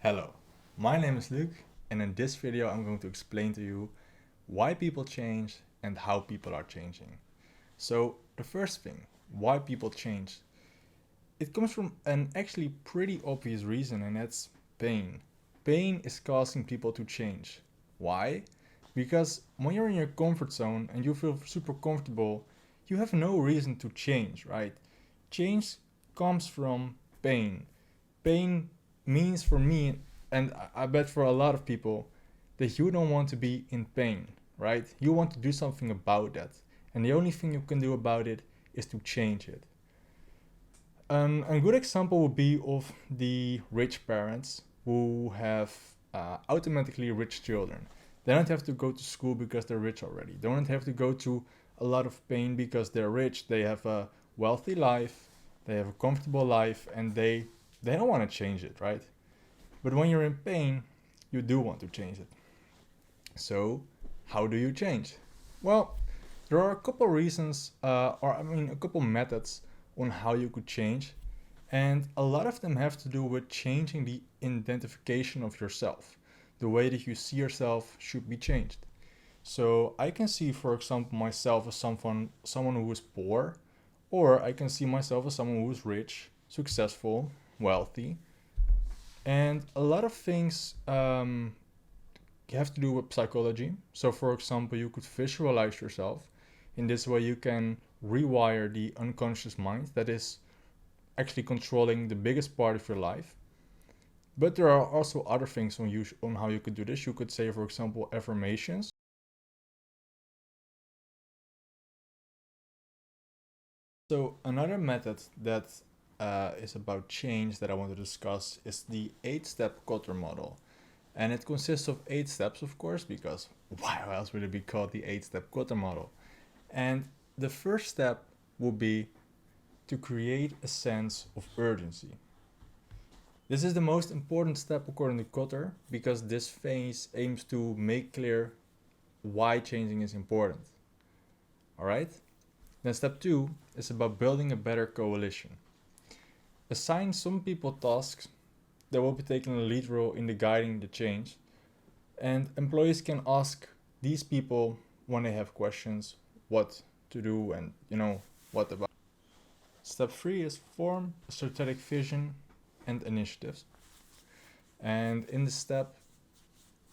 Hello, my name is Luc, and in this video I'm going to explain to you why people change and how people are changing. So the first thing, why people change, it comes from an actually pretty obvious reason, and that's pain. Pain is causing people to change. Why? Because when you're in your comfort zone and you feel super comfortable, you have no reason to change, right? Change comes from pain. Pain means for me, and I bet for a lot of people, that you don't want to be in pain, right? You want to do something about that. And the only thing you can do about it is to change it. A good example would be of the rich parents who have automatically rich children. They don't have to go to school because they're rich already. They don't have to go to a lot of pain because they're rich. They have a wealthy life, they have a comfortable life, and they don't want to change it, right? But when you're in pain, you do want to change it. So, how do you change? Well, there are a couple reasons, a couple methods on how you could change, and a lot of them have to do with changing the identification of yourself. The way that you see yourself should be changed. So I can see, for example, myself as someone who is poor, or I can see myself as someone who is rich, successful, wealthy, and a lot of things have to do with psychology. So, for example, you could visualize yourself. In this way, you can rewire the unconscious mind that is actually controlling the biggest part of your life. But there are also other things on how you could do this. You could say, for example, affirmations. So another method that is about change that I want to discuss is the 8-step Kotter model. And it consists of 8 steps, of course, because why else would it be called the 8-step Kotter model? And the first step would be to create a sense of urgency. This is the most important step according to Kotter, because this phase aims to make clear why changing is important. Alright? Then step 2 is about building a better coalition. Assign some people tasks that will be taking a lead role in the guiding the change, and employees can ask these people when they have questions what to do and what about. Step 3 is form a strategic vision and initiatives, and in this step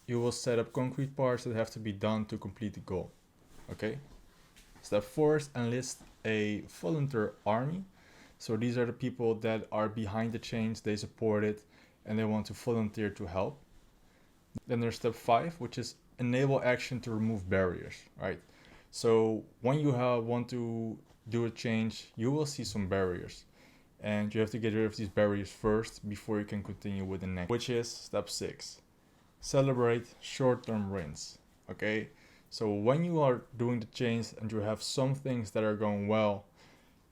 you will set up concrete parts that have to be done to complete the goal. Okay. Step 4 is enlist a volunteer army. So these are the people that are behind the change, they support it, and they want to volunteer to help. Then there's step 5, which is enable action to remove barriers, right? So when you want to do a change, you will see some barriers, and you have to get rid of these barriers first before you can continue with the next, which is step 6. Celebrate short-term wins, okay? So when you are doing the change and you have some things that are going well,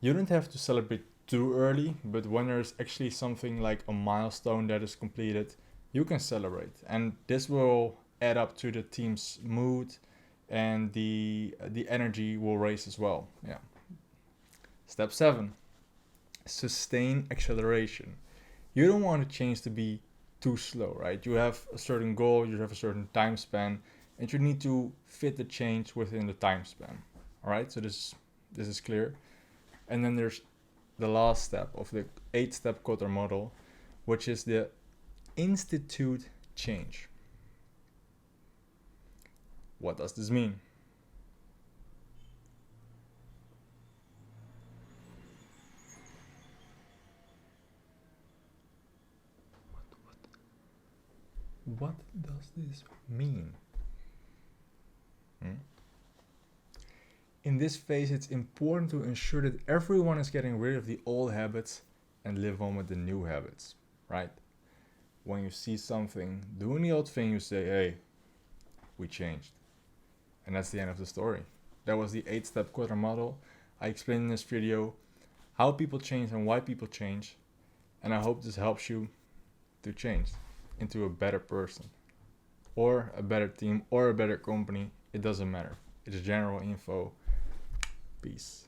you don't have to celebrate too early, but when there's actually something like a milestone that is completed, you can celebrate. And this will add up to the team's mood, and the energy will raise as well. Yeah. Step 7. Sustain acceleration. You don't want to change to be too slow, right? You have a certain goal, you have a certain time span, and you need to fit the change within the time span. All right, so this is clear. And then there's the last step of the 8-step Kotter model, which is the Insitute change. What does this mean? What does this mean? In this phase, it's important to ensure that everyone is getting rid of the old habits and live on with the new habits, right? When you see something doing the old thing, you say, hey, we changed. And that's the end of the story. That was the 8-step Kotter model. I explained in this video how people change and why people change. And I hope this helps you to change into a better person, or a better team, or a better company. It doesn't matter. It's general info. Peace.